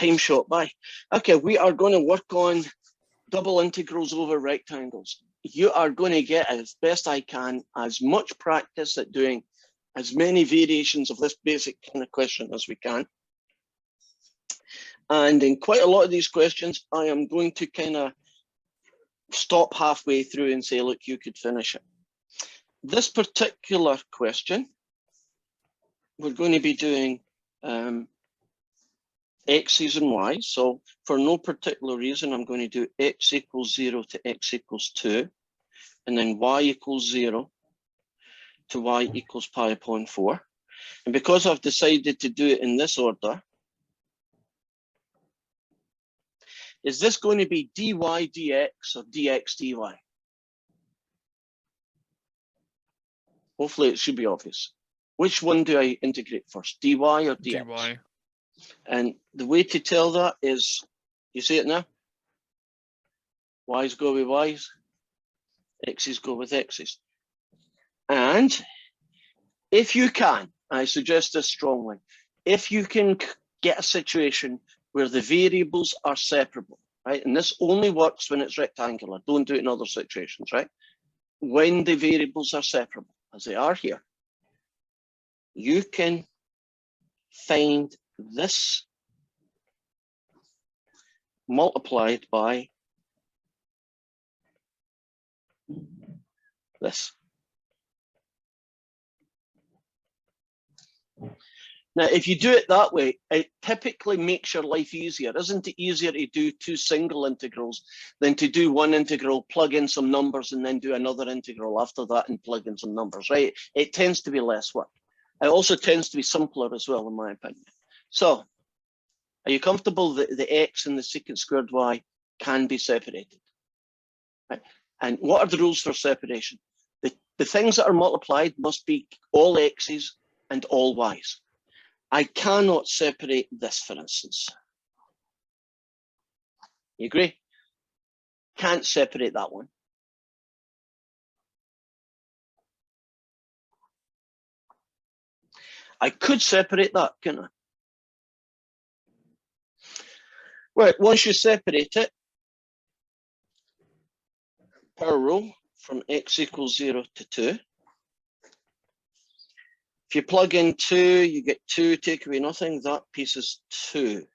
time shot by. Okay, we are going to work on double integrals over rectangles. You are going to get, as best I can, as much practice at doing as many variations of this basic kind of question as we can. And in quite a lot of these questions, I am going to kind of stop halfway through and say, look, you could finish it. This particular question, we're going to be doing x's and y's. So for no particular reason, I'm going to do x equals 0 to x equals 2, and then y equals 0 to y equals pi upon 4. And because I've decided to do it in this order, is this going to be dy dx or dx dy? Hopefully it should be obvious. Which one do I integrate first, dy or dx? dy. And the way to tell that is, you see it now? Y's go with y's, x's go with x's. And if you can, I suggest this strongly, if you can get a situation where the variables are separable, right? And this only works when it's rectangular. Don't do it in other situations, right? When the variables are separable, as they are here, you can find this multiplied by this. Now, if you do it that way, it typically makes your life easier. Isn't it easier to do two single integrals than to do one integral, plug in some numbers, and then do another integral after that and plug in some numbers, right? It tends to be less work. It also tends to be simpler as well, in my opinion. So, are you comfortable that the x and the secant squared y can be separated? Right? And what are the rules for separation? The things that are multiplied must be all x's and all y's. I cannot separate this, for instance. You agree? Can't separate that one. I could separate that, couldn't I? Well, once you separate it, power rule from x equals 0 to 2. If you plug in 2, you get 2, take away nothing. That piece is 2.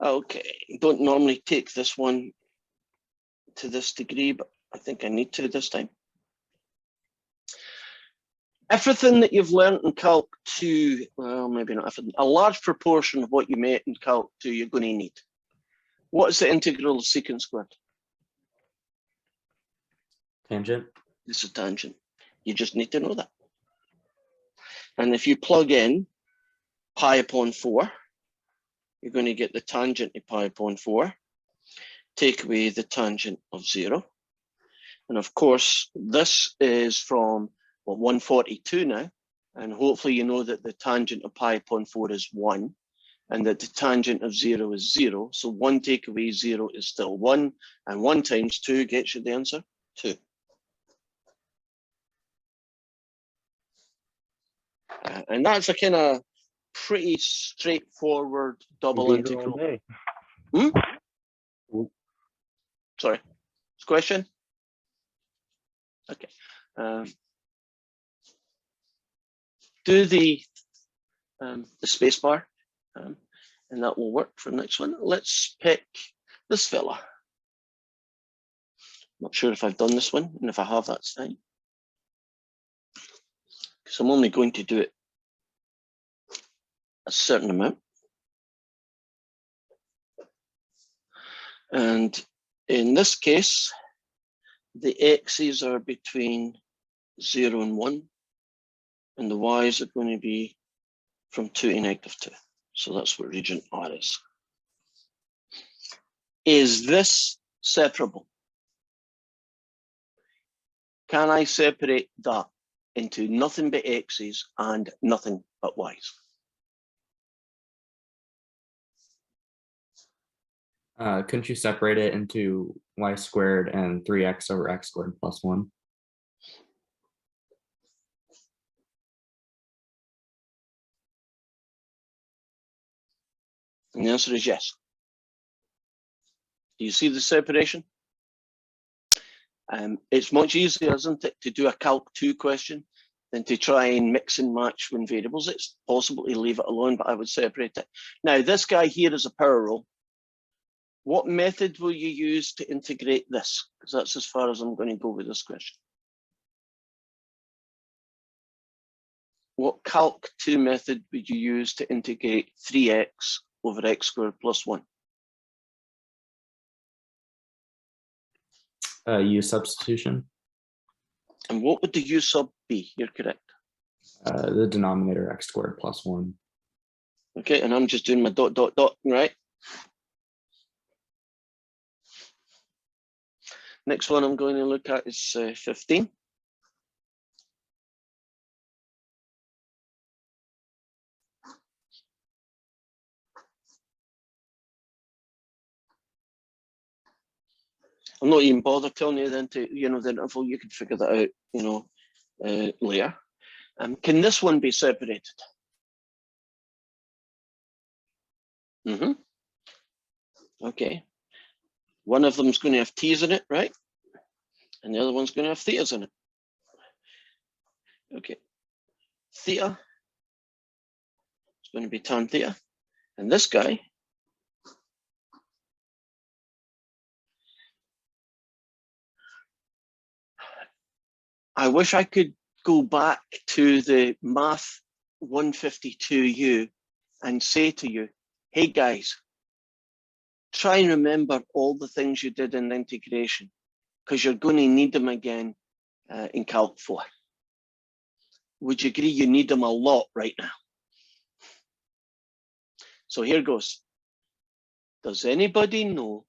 Okay, don't normally take this one to this degree, but I think I need to this time. Everything that you've learned in Calc 2, well, maybe not everything, a large proportion of what you met in Calc 2 you're going to need. What is the integral of secant squared? Tangent. It's a tangent. You just need to know that. And if you plug in pi upon 4, you're going to get the tangent of pi upon 4. Take away the tangent of 0. And of course, this is from 142 now. And hopefully you know that the tangent of pi upon 4 is 1. And that the tangent of 0 is 0. So 1 take away 0 is still 1. And 1 times 2 gets you the answer, 2. And that's a kind of pretty straightforward double integral. Sorry, question? Okay. Do the space bar, and that will work for the next one. Let's pick this fella. Not sure if I've done this one, and if I have, that's fine. Because I'm only going to do it a certain amount. And in this case, the x's are between 0 and 1, and the y's are going to be from 2 to negative 2. So that's what region R is. Is this separable? Can I separate that into nothing but x's and nothing but y's? Couldn't you separate it into y squared and 3x over x squared plus 1? And the answer is yes. Do you see the separation? It's much easier, isn't it, to do a Calc 2 question than to try and mix and match when variables. It's possible to leave it alone, but I would separate it. Now, this guy here is a power rule. What method will you use to integrate this? Because that's as far as I'm going to go with this question. What Calc 2 method would you use to integrate 3x over x squared plus 1? U substitution. And what would the U sub be? You're correct. The denominator x squared plus 1. Okay, and I'm just doing my dot, dot, dot, right? Next one I'm going to look at is 15. I'm not even bothered telling you then to, the interval, you can figure that out, later. Can this one be separated? Okay. One of them is going to have t's in it, right? And the other one's going to have thetas in it. Okay. Theta is going to be tan theta. And this guy I wish I could go back to the math 152U and say to you, hey guys, try and remember all the things you did in the integration, because you're going to need them again in Calc 4. Would you agree you need them a lot right now? So here goes. Does anybody know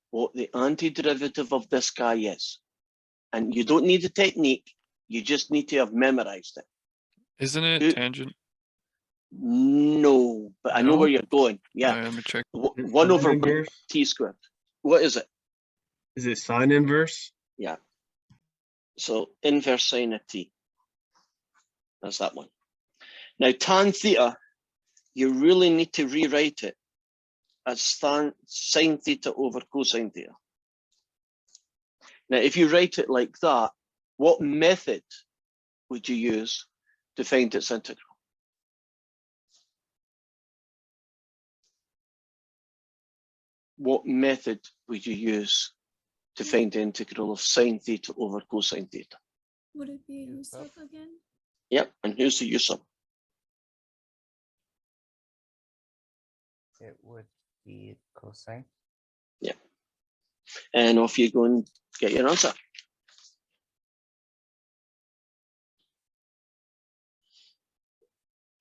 what the antiderivative of this guy is? And you don't need a technique, you just need to have memorized it. Isn't it tangent? No, but I know No? where you're going. Yeah. Alright, let me check. 1 over inverse? t squared. What is it? Is it sine inverse? Yeah. So inverse sine of t. That's that one. Now tan theta, you really need to rewrite it as sine theta over cosine theta. Now, if you write it like that, what method would you use to find its integral? What method would you use to find the integral of sine theta over cosine theta? Would it be U sub again? Yep, and here's the U sub. It would be cosine. Yeah. And off you go and get your answer.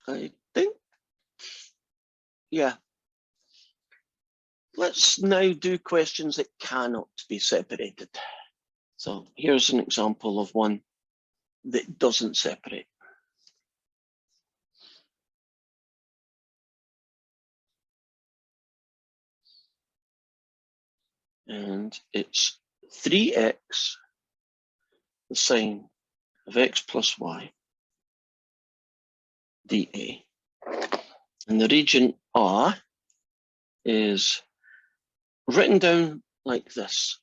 I think, yeah. Let's now do questions that cannot be separated. So here's an example of one that doesn't separate. And it's 3x, the sine of x plus y, dA. And the region R is written down like this.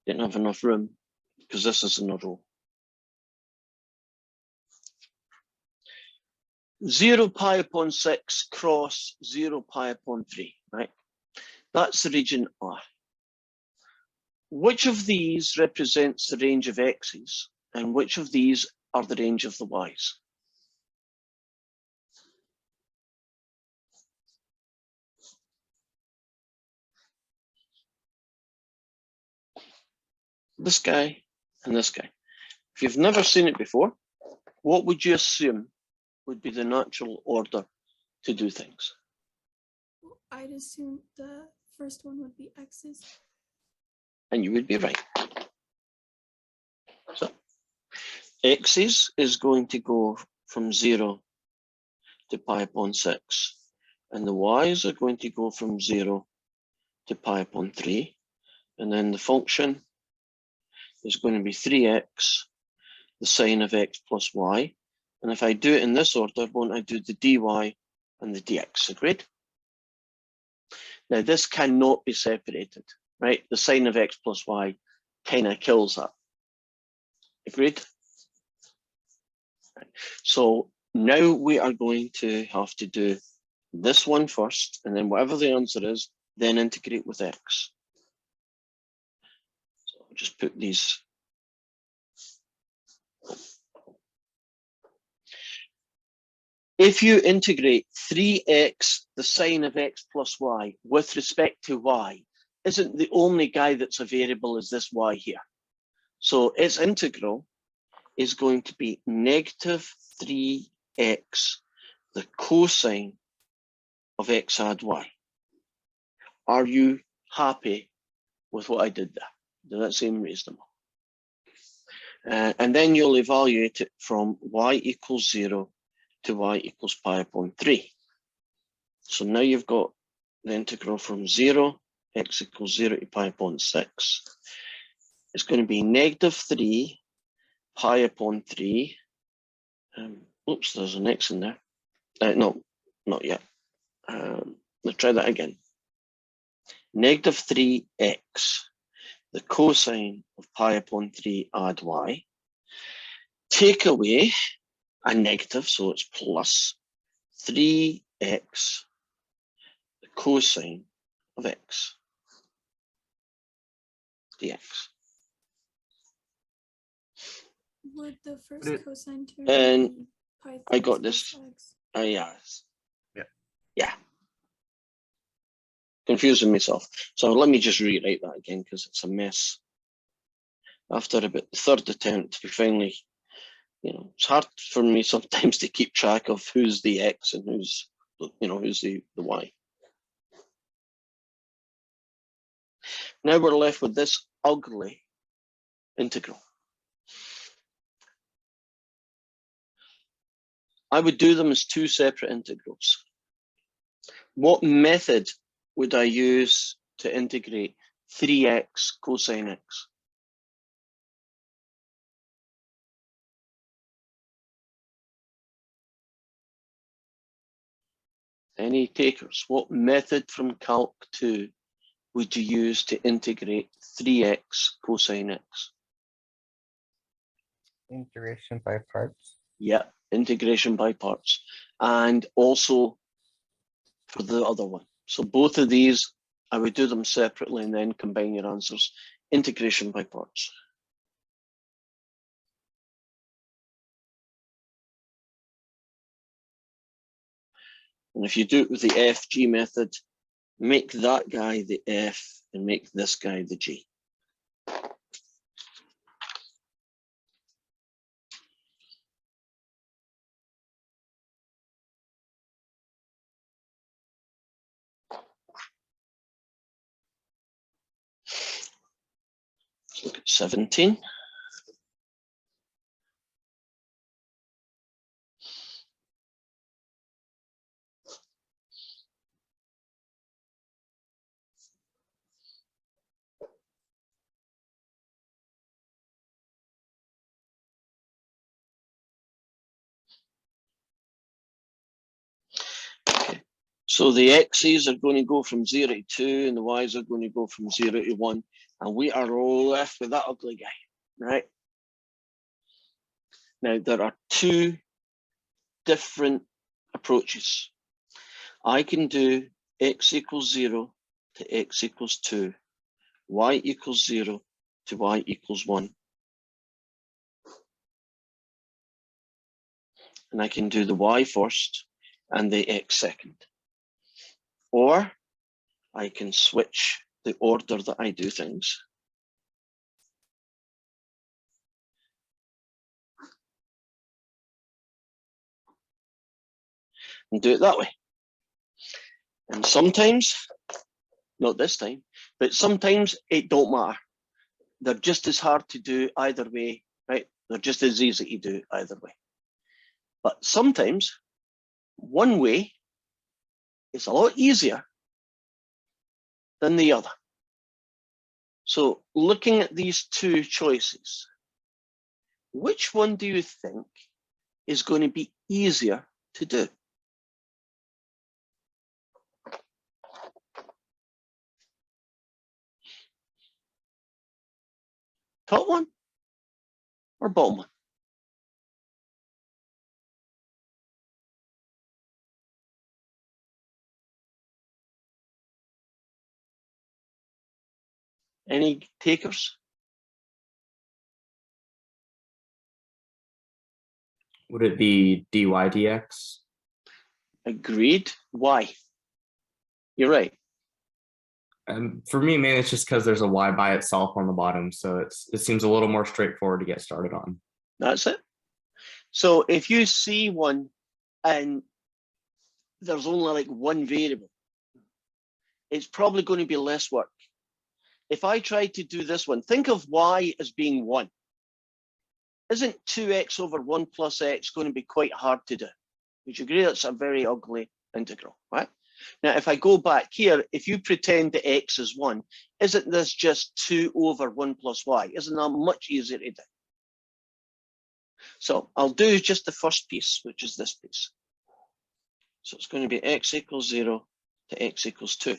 Didn't have enough room because this is in a row. 0 pi upon 6 cross 0 pi upon 3, right? That's the region R. Which of these represents the range of x's and which of these are the range of the y's? This guy and this guy. If you've never seen it before, what would you assume would be the natural order to do things? Well, I'd assume the first one would be x's. And you would be right. So x's is going to go from 0 to pi upon 6. And the y's are going to go from 0 to pi upon 3. And then the function is going to be 3x, the sine of x plus y. And if I do it in this order, won't I do the dy and the dx? Agreed? Now this cannot be separated, right? The sine of x plus y kind of kills that. Agreed? Right. So now we are going to have to do this one first, and then whatever the answer is, then integrate with x. So I'll just put these. If you integrate 3x, the sine of x plus y, with respect to y, isn't the only guy that's a variable is this y here. So its integral is going to be negative 3x, the cosine of x add y. Are you happy with what I did there? Does that seem reasonable? And then you'll evaluate it from y equals 0 to y equals pi upon 3. So now you've got the integral from 0, x equals 0 to pi upon 6. It's going to be negative 3 pi upon 3. Oops, there's an x in there. No, not yet. Let's try that again. Negative 3x, the cosine of pi upon 3 add y. Take away a negative, so it's plus 3x, the cosine of x dx. Would the first it- cosine term And be pi I got plus this. x? Yes. Yeah. Yeah. Confusing myself. So let me just rewrite that again because it's a mess. After about the third attempt, we finally, it's hard for me sometimes to keep track of who's the x and who's, who's the y. Now we're left with this ugly integral. I would do them as two separate integrals. What method would I use to integrate 3x cosine x? Any takers? What method from Calc 2 would you use to integrate 3x cosine x? Integration by parts. Yeah, integration by parts. And also for the other one. So both of these, I would do them separately and then combine your answers. Integration by parts. And if you do it with the FG method, make that guy the F and make this guy the G. Let's look at 17. So the x's are going to go from 0 to 2 and the y's are going to go from 0 to 1. And we are left with that ugly guy, right? Now there are two different approaches. I can do x equals 0 to x equals 2, y equals 0 to y equals 1. And I can do the y first and the x second. Or I can switch the order that I do things. And do it that way. And sometimes, not this time, but sometimes it don't matter. They're just as hard to do either way, right? They're just as easy to do either way. But sometimes one way is a lot easier than the other. So looking at these two choices, which one do you think is going to be easier to do. Top one or bottom one? Any takers? Would it be dy dx? Agreed. Why? You're right. For me, man, it's just because there's a y by itself on the bottom, so it seems a little more straightforward to get started on. That's it. So if you see one and there's only like one variable, it's probably going to be less work. If I try to do this one, think of y as being 1. Isn't 2x over 1 plus x going to be quite hard to do? Would you agree that's a very ugly integral, right? Now, if I go back here, if you pretend that x is 1, isn't this just 2 over 1 plus y? Isn't that much easier to do? So I'll do just the first piece, which is this piece. So it's going to be x equals 0 to x equals 2.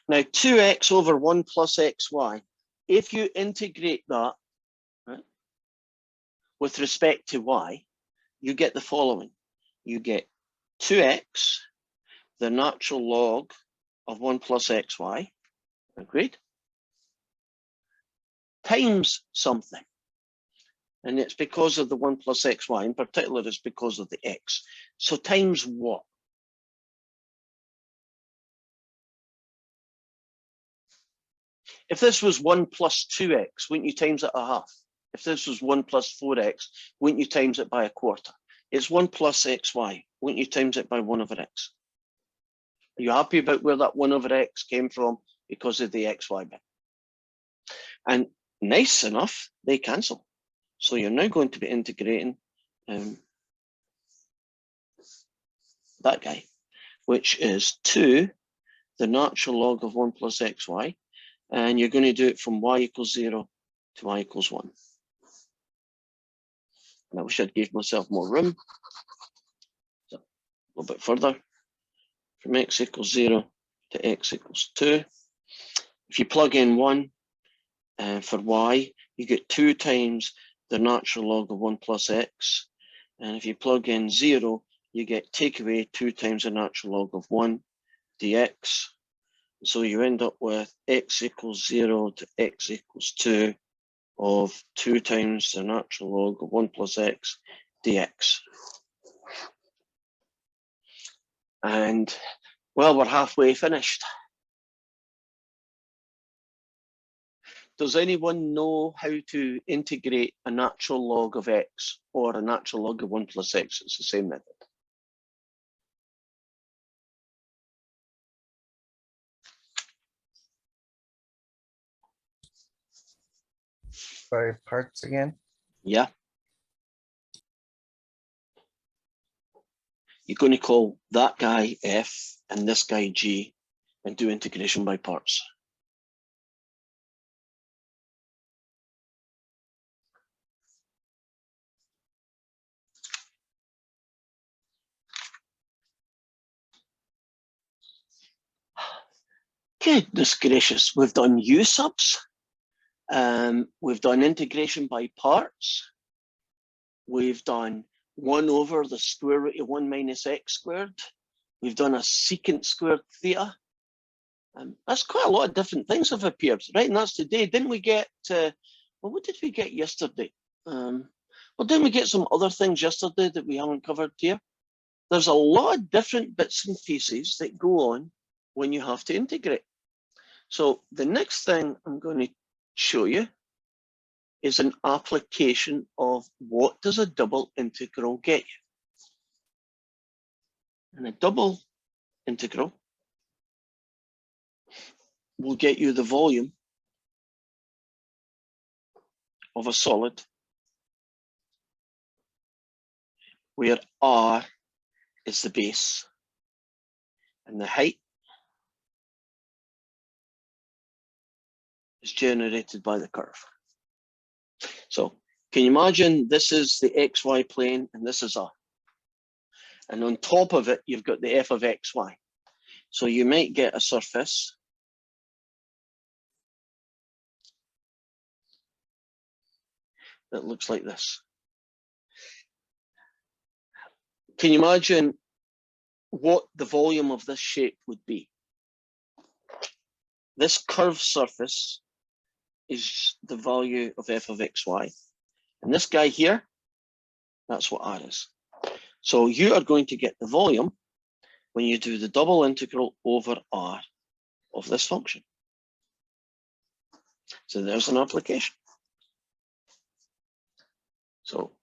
Now, 2x over 1 plus xy, if you integrate that, right, with respect to y, you get the following. You get 2x, the natural log of 1 plus xy, agreed, times something. And it's because of the 1 plus xy, in particular, it's because of the x. So times what? If this was 1 plus 2x, wouldn't you times it a half? If this was 1 plus 4x, wouldn't you times it by a quarter? It's 1 plus xy, wouldn't you times it by 1 over x? Are you happy about where that 1 over x came from because of the xy bit? And nice enough, they cancel. So you're now going to be integrating that guy, which is 2, the natural log of 1 plus xy, and you're going to do it from y equals 0 to y equals 1. And I wish I'd gave myself more room. So a little bit further, from x equals 0 to x equals 2. If you plug in 1 for y, you get 2 times the natural log of 1 plus x. And if you plug in 0, you get take away 2 times the natural log of 1 dx. So you end up with x equals 0 to x equals 2 of 2 times the natural log of 1 plus x dx. And well, we're halfway finished. Does anyone know how to integrate a natural log of x or a natural log of 1 plus x? It's the same method. By parts again? Yeah. You're going to call that guy f and this guy g and do integration by parts. Goodness gracious, we've done u subs. We've done integration by parts. We've done 1 over the square root of 1 minus x squared. We've done a secant squared theta. That's quite a lot of different things have appeared, right? And that's today. Didn't we get, well, what did we get yesterday? Well, didn't we get some other things yesterday that we haven't covered here? There's a lot of different bits and pieces that go on when you have to integrate. So the next thing I'm going to show you is an application of what does a double integral get you. And a double integral will get you the volume of a solid where r is the base and the height is generated by the curve. So can you imagine this is the xy plane and this is r. And on top of it, you've got the f of xy. So you might get a surface that looks like this. Can you imagine what the volume of this shape would be? This curved surface is the value of f of xy. And this guy here, that's what r is. So you are going to get the volume when you do the double integral over r of this function. So there's an application. So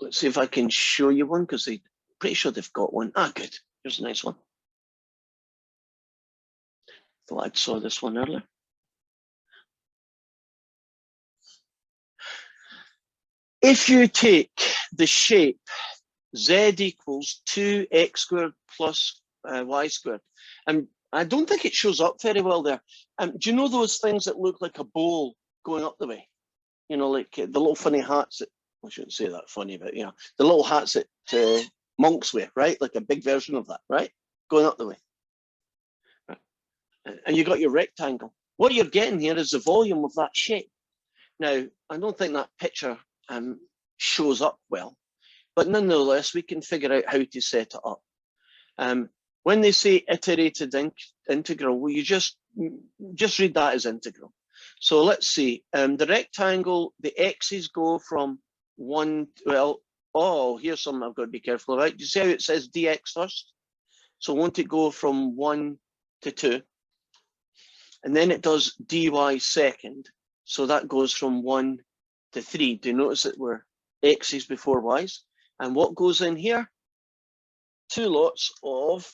let's see if I can show you one, because I'm pretty sure they've got one. Ah, good. Here's a nice one. Thought I saw this one earlier. If you take the shape z equals 2x squared plus y squared, and I don't think it shows up very well there. Do you know those things that look like a bowl going up the way? You know, like the little funny hats that, I shouldn't say that funny, but you know, the little hats that monks wear, right? Like a big version of that, right? Going up the way. Right. And you got your rectangle. What you're getting here is the volume of that shape. Now, I don't think that picture shows up well, but nonetheless, we can figure out how to set it up. When they say iterated integral, well, you just read that as integral. So let's see, the rectangle, the x's go from 1, well, oh, here's something I've got to be careful about. Do you see how it says dx first? So won't it go from 1 to 2? And then it does dy second. So that goes from 1 to 3. Do you notice that we're x's before y's? And what goes in here? 2 lots of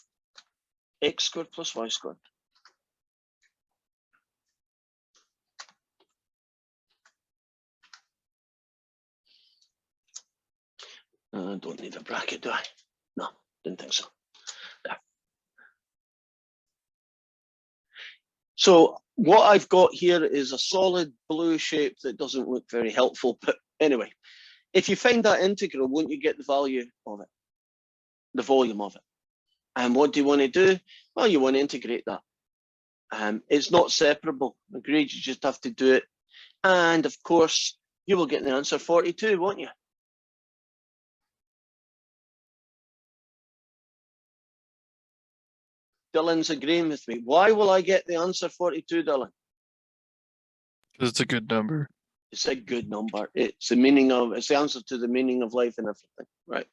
x squared plus y squared. I don't need a bracket, do I? No, didn't think so. There. So what I've got here is a solid blue shape that doesn't look very helpful, but anyway, if you find that integral, won't you get the value of it, the volume of it? And what do you want to do? Well, you want to integrate that. It's not separable, agreed, you just have to do it. And of course, you will get the answer 42, won't you? Dylan's agreeing with me. Why will I get the answer 42, Dylan? Because it's a good number. It's a good number. It's the meaning of, it's the answer to the meaning of life and everything, right?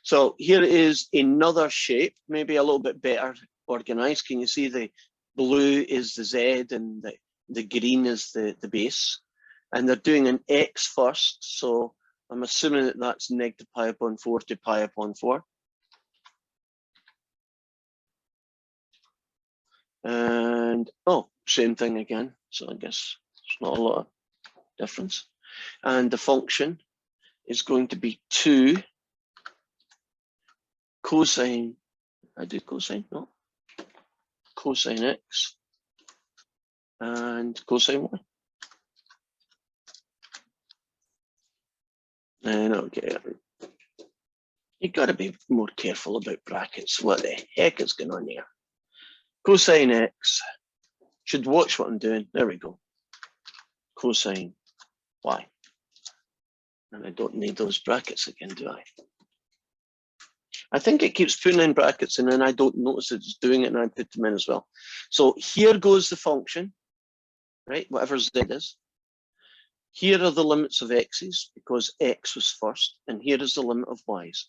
So here is another shape, maybe a little bit better organized. Can you see the blue is the Z and the green is the base? And they're doing an X first. So I'm assuming that that's negative pi upon 4 to pi upon 4. And, oh, same thing again. So I guess it's not a lot of difference. And the function is going to be 2 cosine, I did cosine, no, cosine x and cosine y. And okay, you got to be more careful about brackets. What the heck is going on here? Cosine x, should watch what I'm doing. There we go. Cosine y. And I don't need those brackets again, do I? I think it keeps putting in brackets and then I don't notice it's doing it and I put them in as well. So here goes the function, right? Whatever z is. Here are the limits of x's because x was first, and here is the limit of y's.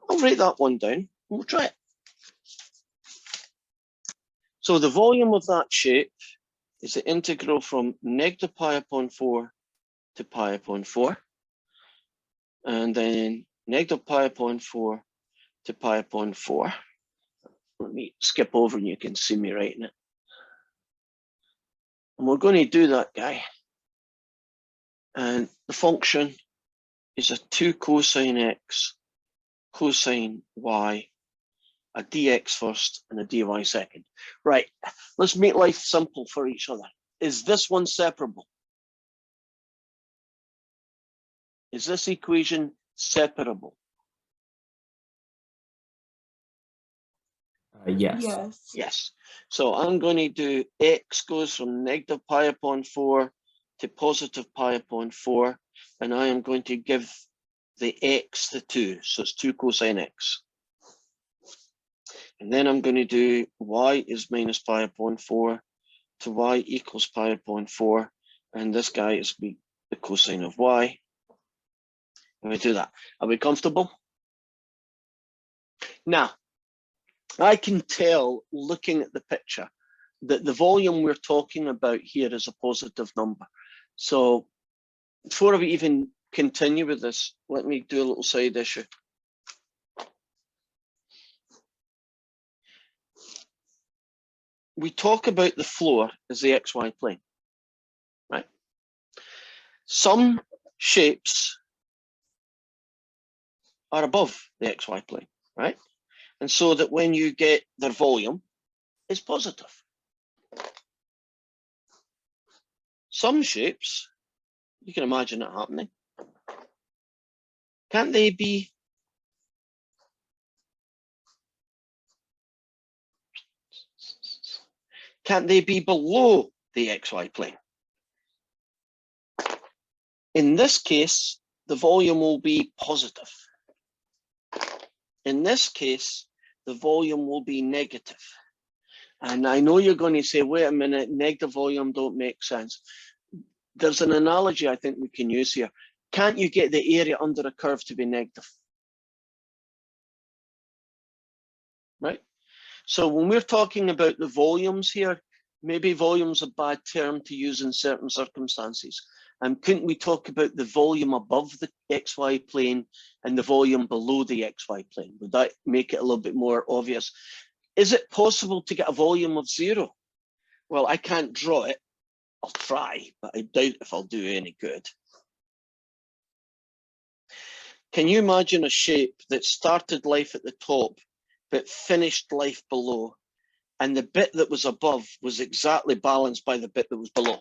I'll write that one down and we'll try it. So the volume of that shape is the integral from negative pi upon 4 to pi upon 4. And then negative pi upon 4 to pi upon 4. Let me skip over and you can see me writing it. And we're going to do that, guy. And the function is a 2 cosine x, cosine y, a dx first and a dy second. Right, let's make life simple for each other. Is this one separable? Is this equation separable? Yes. Yes. So I'm going to do x goes from negative pi upon 4 to positive pi upon 4. And I am going to give the x the 2. So it's 2 cosine x. And then I'm going to do y is minus pi upon 4 to y equals pi upon 4. And this guy is the cosine of y. And we do that. Are we comfortable? Now, I can tell looking at the picture that the volume we're talking about here is a positive number. So before we even continue with this, let me do a little side issue. We talk about the floor as the XY plane, right? Some shapes are above the XY plane, right? And so that when you get their volume, it's positive. Some shapes, you can imagine it happening. Can't they be below the XY plane? In this case, the volume will be positive. In this case, the volume will be negative. And I know you're going to say, wait a minute, negative volume don't make sense. There's an analogy I think we can use here. Can't you get the area under a curve to be negative? Right? So when we're talking about the volumes here, maybe volume's a bad term to use in certain circumstances. Couldn't we talk about the volume above the XY plane and the volume below the XY plane? Would that make it a little bit more obvious? Is it possible to get a volume of 0? Well, I can't draw it. I'll try, but I doubt if I'll do any good. Can you imagine a shape that started life at the top, but finished life below, and the bit that was above was exactly balanced by the bit that was below?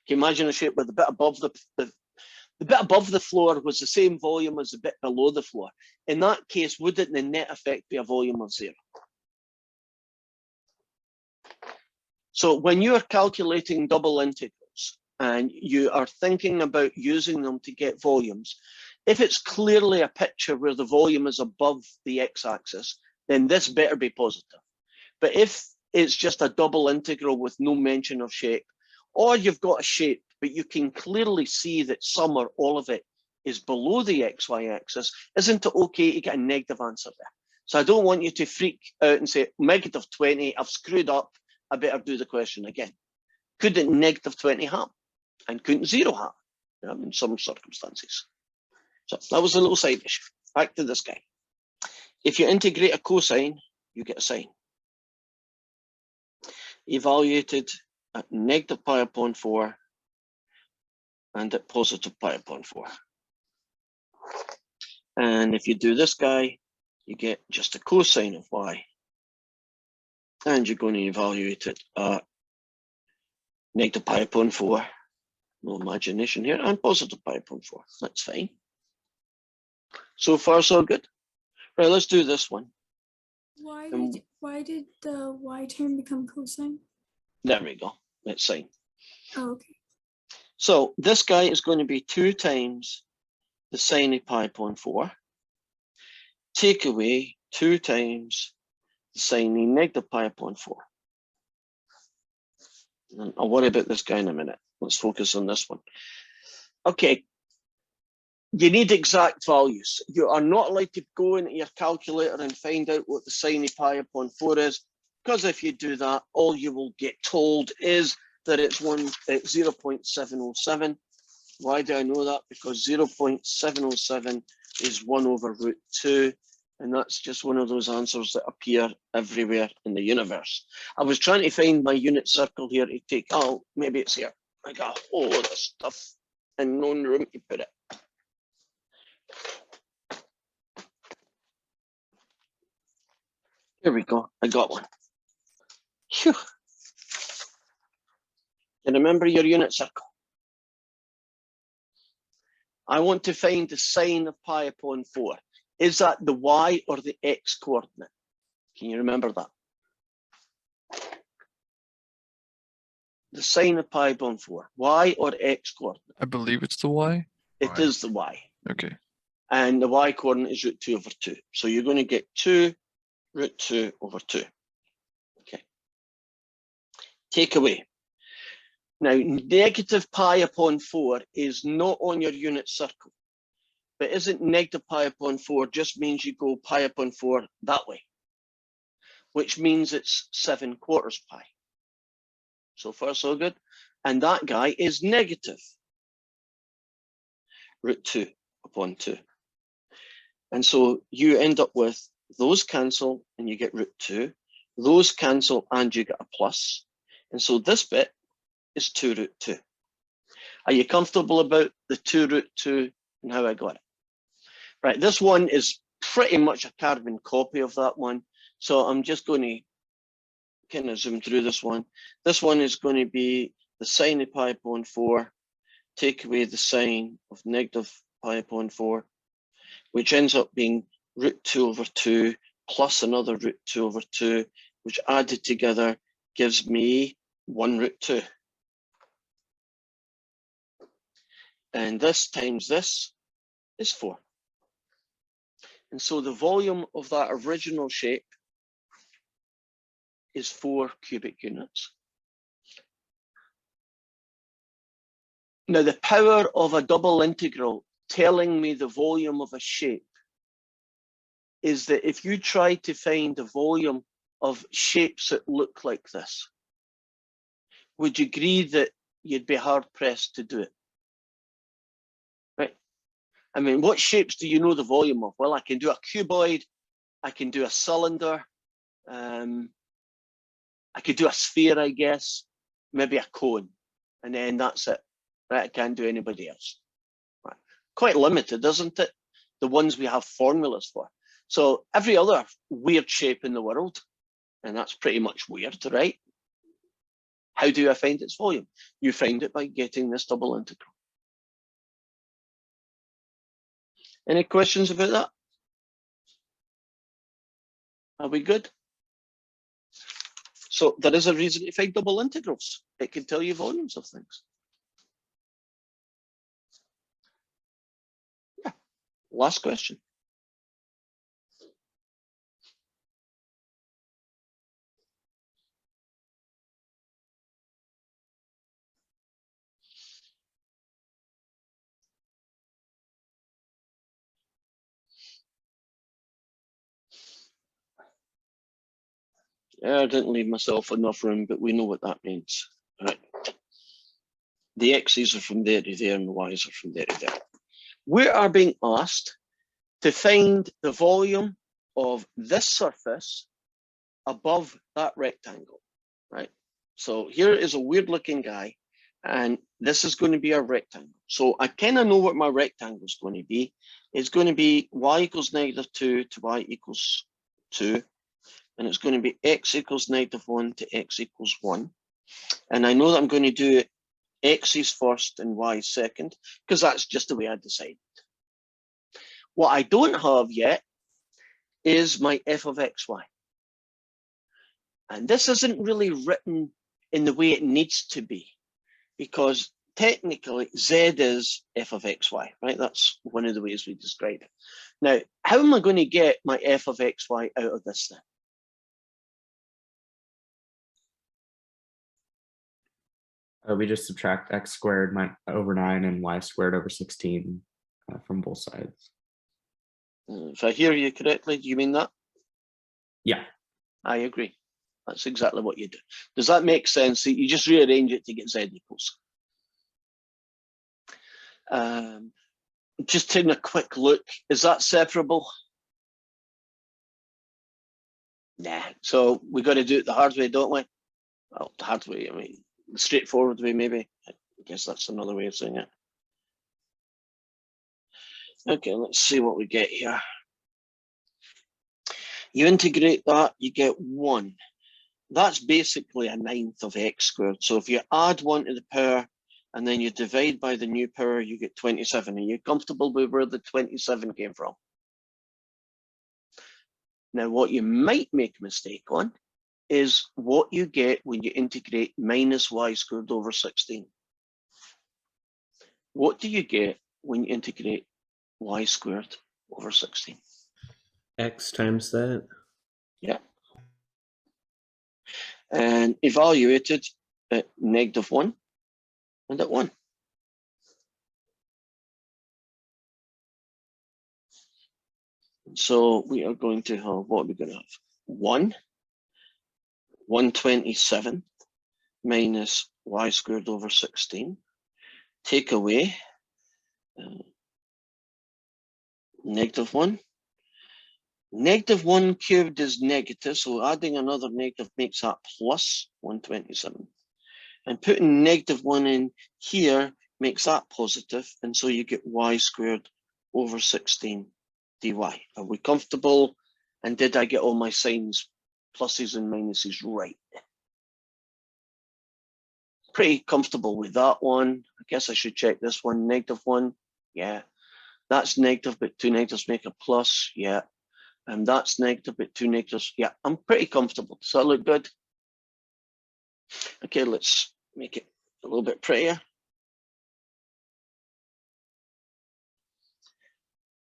Can you imagine a shape where the bit above the bit above the floor was the same volume as the bit below the floor? In that case, wouldn't the net effect be a volume of 0? So when you are calculating double integrals and you are thinking about using them to get volumes, if it's clearly a picture where the volume is above the x-axis, then this better be positive. But if it's just a double integral with no mention of shape, or you've got a shape, but you can clearly see that some or all of it is below the xy axis, isn't it okay to get a negative answer there? So I don't want you to freak out and say, negative 20, I've screwed up, I better do the question again. Couldn't negative 20 happen? And couldn't 0 happen in some circumstances? So that was a little side issue. Back to this guy. If you integrate a cosine, you get a sine. Evaluated at negative pi upon 4 and at positive pi upon 4. And if you do this guy, you get just a cosine of y. And you're going to evaluate it at negative pi upon 4. No imagination here. And positive pi upon 4. That's fine. So far, so good. Right, let's do this one. Why did the y term become cosine? There we go. Let's sine. Oh, okay. So this guy is going to be 2 times the sine of pi upon 4. Take away 2 times the sine of negative pi upon 4. And I'll worry about this guy in a minute. Let's focus on this one. Okay. You need exact values. You are not allowed to go into your calculator and find out what the sine of pi upon 4 is, because if you do that, all you will get told is that it's 0.707. Why do I know that? Because 0.707 is 1 over root 2, and that's just one of those answers that appear everywhere in the universe. I was trying to find my unit circle here to take, oh, maybe it's here. I got a whole lot of stuff and no room to put it. Here we go. I got one. Phew. And remember your unit circle. I want to find the sine of pi upon 4. Is that the y or the x coordinate? Can you remember that? the sine of pi upon 4, y or x coordinate? I believe it's the y. It is the y. Okay. And the y coordinate is root 2 over 2. So you're going to get 2 root 2 over 2. Okay. Take away. Now, negative pi upon 4 is not on your unit circle. But isn't negative pi upon 4 just means you go pi upon 4 that way, which means it's 7/4 pi. So far, so good. And that guy is negative root 2 upon 2. And so you end up with those cancel and you get root 2. Those cancel and you get a plus. And so this bit is 2 root 2. Are you comfortable about the 2 root 2 and how I got it? Right, this one is pretty much a carbon copy of that one. So I'm just going to kind of zoom through this one. This one is going to be the sine of pi upon 4, take away the sine of negative pi upon 4, which ends up being root 2 over 2 plus another root 2 over 2, which added together gives me 1 root 2. And this times this is 4. And so the volume of that original shape is 4 cubic units. Now, the power of a double integral telling me the volume of a shape is that if you try to find the volume of shapes that look like this, would you agree that you'd be hard pressed to do it? Right? I mean, what shapes do you know the volume of? Well, I can do a cuboid, I can do a cylinder, I could do a sphere, I guess, maybe a cone, and then that's it. Right? I can't do anybody else. Right. Quite limited, isn't it? The ones we have formulas for. So every other weird shape in the world, and that's pretty much weird, right? How do I find its volume? You find it by getting this double integral. Any questions about that? Are we good? So there is a reason to find double integrals. It can tell you volumes of things. Yeah. Last question. Yeah, I didn't leave myself enough room, but we know what that means. Right. The x's are from there to there and the y's are from there to there. We are being asked to find the volume of this surface above that rectangle, right? So here is a weird looking guy, and this is going to be a rectangle. So I kind of know what my rectangle is going to be. It's going to be y equals -2 to y equals 2. And it's going to be x equals -1 to x equals 1. And I know that I'm going to do x's first and y's second, because that's just the way I decided. What I don't have yet is my f of xy. And this isn't really written in the way it needs to be, because technically z is f of xy, right? That's one of the ways we describe it. Now, how am I going to get my f of xy out of this then? We just subtract x squared over 9 and y squared over 16 from both sides. If I hear you correctly, do you mean that? Yeah. I agree. That's exactly what you do. Does that make sense? You just rearrange it to get z equals. Just taking a quick look, is that separable? Nah, so we got to do it the hard way, don't we? Well, the hard way, I mean, the straightforward way, maybe. I guess that's another way of saying it. Okay, let's see what we get here. You integrate that, you get 1. That's basically a 9th of x squared. So if you add 1 to the power and then you divide by the new power, you get 27. Are you comfortable with where the 27 came from? Now, what you might make a mistake on is what you get when you integrate minus y squared over 16. What do you get when you integrate y squared over 16? X times that. Yeah. And evaluated at -1 and at 1. So we are going to have, what are we going to have? 127 minus y squared over 16. Take away -1. -1 cubed is negative, so adding another negative makes that plus 127. And putting -1 in here makes that positive, and so you get y squared over 16 dy. Are we comfortable? And did I get all my signs, pluses and minuses, right? Pretty comfortable with that one. I guess I should check this one. -1, yeah. That's negative, but 2 negatives make a plus, yeah. And that's negative, but 2 negatives, yeah. I'm pretty comfortable. Does that look good? Okay, let's make it a little bit prettier.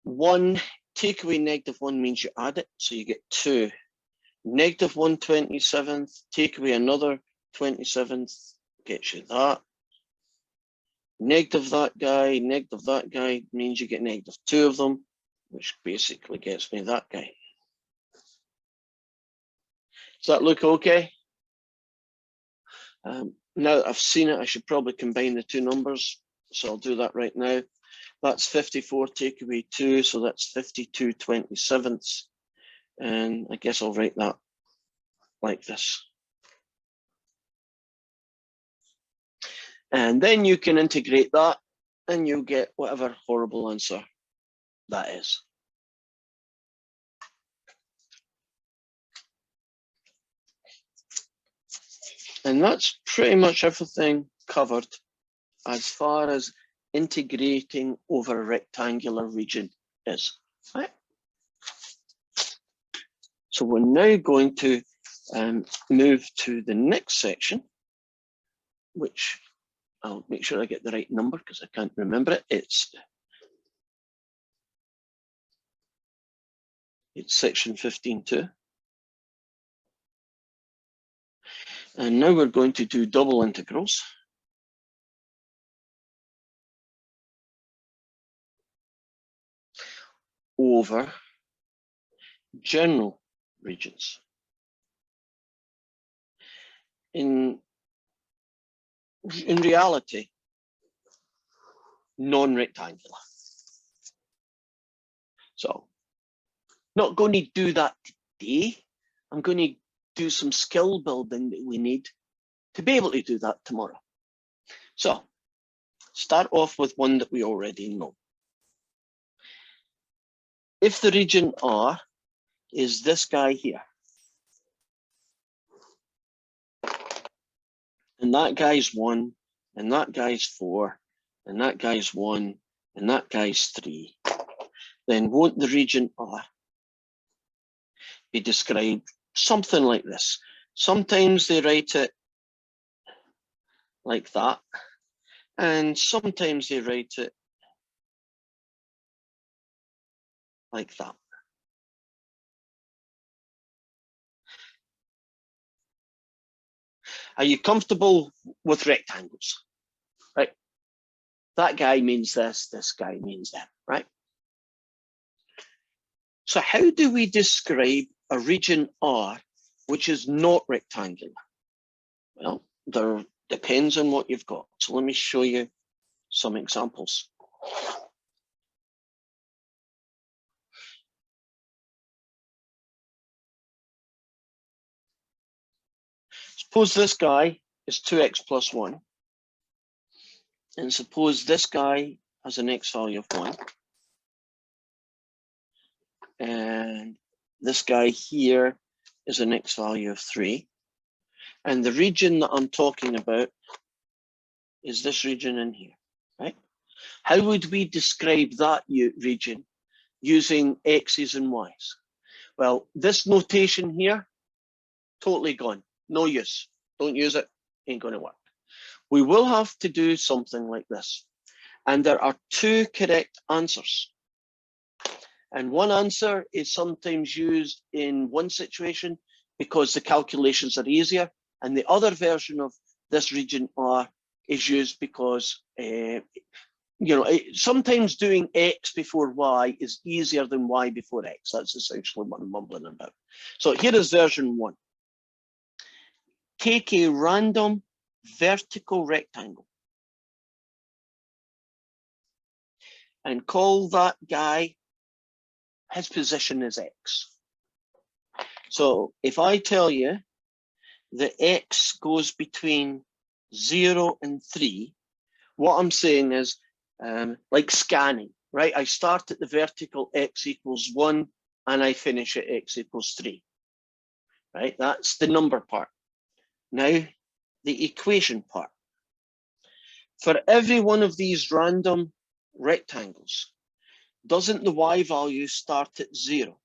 1, take away -1 means you add it, so you get 2. -1/27th, take away another 27th, gets you that. Negative that guy means you get -2 of them, which basically gets me that guy. Does that look okay? Now that I've seen it, I should probably combine the two numbers. So I'll do that right now. That's 54 take away 2, so that's 52/27ths. And I guess I'll write that like this. And then you can integrate that and you'll get whatever horrible answer that is. And that's pretty much everything covered as far as integrating over a rectangular region is. Right? So we're now going to move to the next section, which I'll make sure I get the right number because I can't remember it. It's section 15.2. And now we're going to do double integrals. Over general regions. In reality, non-rectangular. So, not going to do that today. I'm going to do some skill building that we need to be able to do that tomorrow. So, start off with one that we already know. If the region R is this guy here, and that guy's 1, and that guy's 4, and that guy's 1, and that guy's 3, then won't the region R be described something like this? Sometimes they write it like that, and sometimes they write it like that. Are you comfortable with rectangles? Right? That guy means this, this guy means that, right? So how do we describe a region R which is not rectangular? Well, there depends on what you've got. So let me show you some examples. Suppose this guy is 2x plus 1. And suppose this guy has an x value of 1. And this guy here is an x value of 3. And the region that I'm talking about is this region in here, right? How would we describe that region using x's and y's? Well, this notation here totally gone. No use. Don't use it. Ain't going to work. We will have to do something like this. And there are two correct answers. And one answer is sometimes used in one situation because the calculations are easier. And the other version of this region R is used because, sometimes doing X before Y is easier than Y before X. That's essentially what I'm mumbling about. So here is version 1. Take a random vertical rectangle and call that guy, his position is X. So if I tell you that X goes between 0 and 3, what I'm saying is like scanning, right? I start at the vertical X equals 1 and I finish at X equals 3, right? That's the number part. Now, the equation part. For every one of these random rectangles, doesn't the Y value start at 0?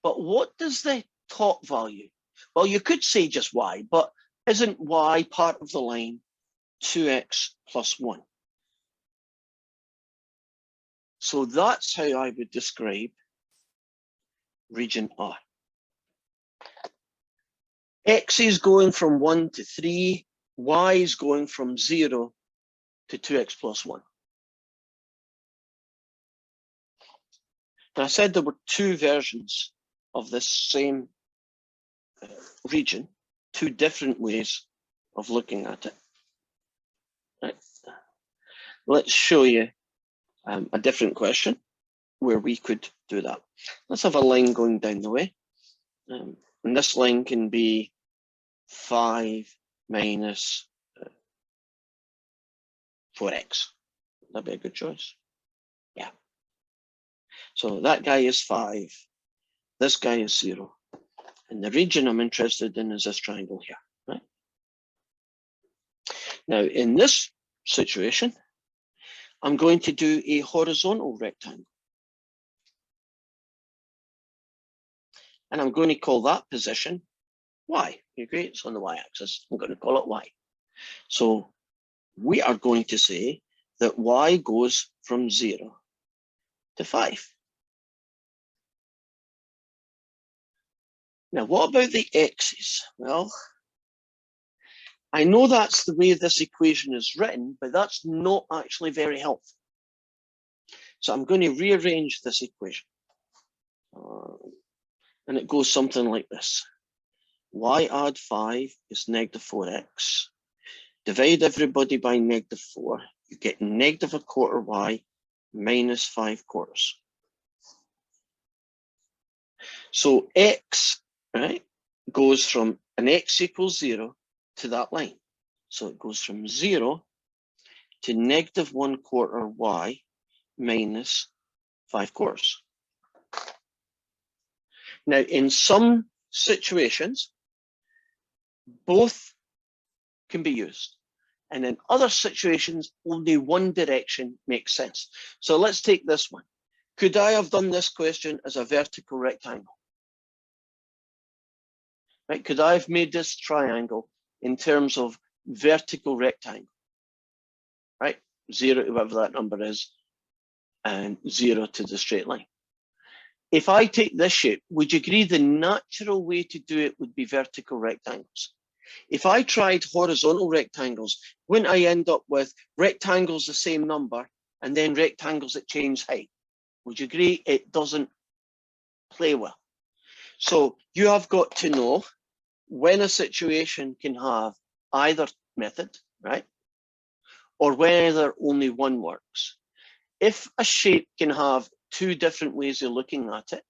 But what does the top value? Well, you could say just Y, but isn't Y part of the line 2x plus 1? So that's how I would describe region R. X is going from 1 to 3, Y is going from 0 to 2x plus 1. And I said there were two versions of this same region, two different ways of looking at it. Right. Let's show you a different question where we could do that. Let's have a line going down the way. And this line can be 5 minus 4x. That'd be a good choice. Yeah. So that guy is 5. This guy is 0. And the region I'm interested in is this triangle here, right? Now, in this situation, I'm going to do a horizontal rectangle. And I'm going to call that position Y. You agree? It's on the Y-axis. I'm going to call it Y. So we are going to say that Y goes from 0 to 5. Now, what about the X's? Well, I know that's the way this equation is written, but that's not actually very helpful. So I'm going to rearrange this equation. And it goes something like this. Y add 5 is negative 4x. Divide everybody by negative 4. You get negative a quarter Y minus 5 quarters. So X, right, goes from an X equals 0 to that line. So it goes from 0 to negative 1/4 Y minus 5 quarters. Now, in some situations, both can be used. And in other situations, only one direction makes sense. So let's take this one. Could I have done this question as a vertical rectangle? Right? Could I have made this triangle in terms of vertical rectangle? Right? 0 to whatever that number is, and 0 to the straight line. If I take this shape, would you agree the natural way to do it would be vertical rectangles? If I tried horizontal rectangles, wouldn't I end up with rectangles the same number and then rectangles that change height? Would you agree it doesn't play well? So you have got to know when a situation can have either method, right? Or whether only one works. If a shape can have two different ways of looking at it,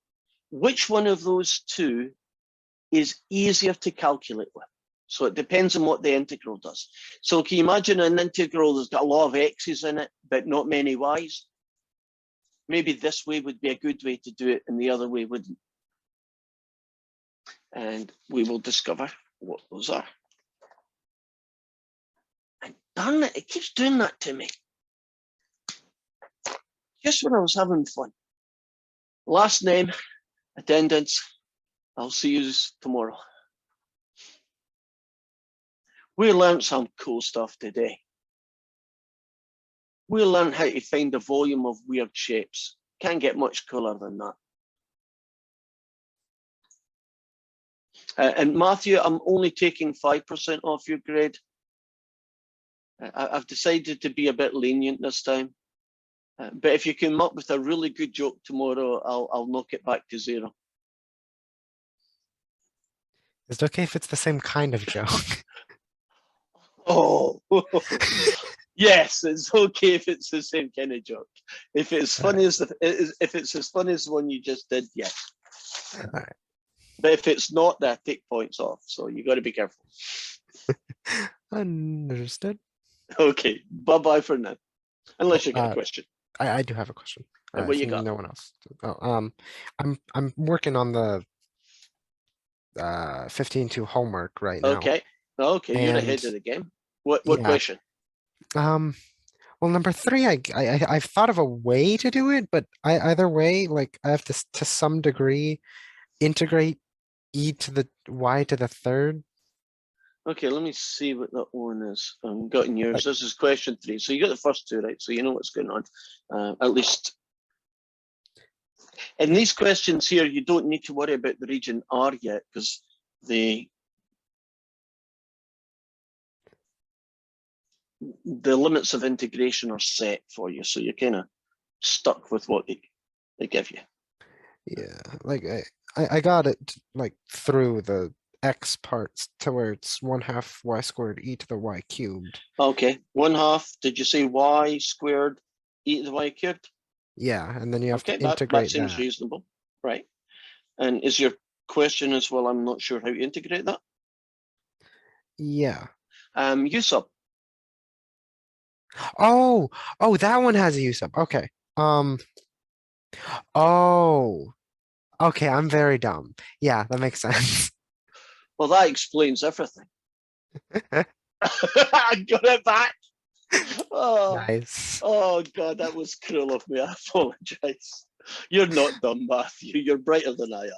which one of those two is easier to calculate with? So it depends on what the integral does. So can you imagine an integral that's got a lot of x's in it, but not many y's? Maybe this way would be a good way to do it and the other way wouldn't. And we will discover what those are. And darn it, it keeps doing that to me. Just when I was having fun. Last name, attendance, I'll see you tomorrow. We learned some cool stuff today. We learned how to find the volume of weird shapes. Can't get much cooler than that. And Matthew, I'm only taking 5% off your grade. I've decided to be a bit lenient this time. But if you come up with a really good joke tomorrow, I'll knock it back to 0. Is it okay if it's the same kind of joke? Oh, yes, it's okay if it's the same kind of joke. If it's funny as if it's as funny as the one you just did, yes. Alright. But if it's not, then I take points off. So you got to be careful. Understood. Okay, bye bye for now. Unless you got a Uh, question. I do have a question. What you Seeing got? No one else. Oh, I'm working on the 15-2 homework right now. Okay, okay, you're ahead And- of the game. What yeah. question? Well, number 3, I've thought of a way to do it, but either way, like I have to some degree integrate e to the y to the third. Okay, let me see what that one is. I'm getting yours. This is question 3. So you got the first 2 right, so you know what's going on. At least in these questions here, you don't need to worry about the region R yet because the limits of integration are set for you, so you're kind of stuck with what they give you. Yeah, like I got it like through the x parts to where it's 1/2 y squared e to the y cubed. Okay, 1/2. Did you say y squared e to the y cubed? Yeah, and then you have Okay, to that integrate seems that. reasonable, right? And is your question as well? I'm not sure how to integrate that. Yeah. Use up. Oh, that one has a use up. Okay. Oh, okay. I'm very dumb. Yeah, that makes sense. Well, that explains everything. I got it back. Oh, Nice. oh God, that was cruel of me. I apologize. You're not dumb, Matthew. You're brighter than I am.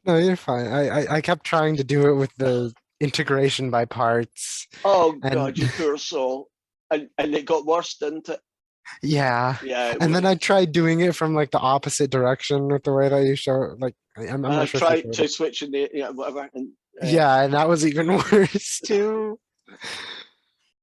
No, you're fine. I kept trying to do it with the integration by parts. Oh And- God, you poor soul. And it got worse, didn't it? Yeah. Yeah. It And then would. I tried doing it from like the opposite direction with the way that you show it. Like I'm I not sure if you tried showed to it. switch in the whatever. And, Yeah, and that was even worse too.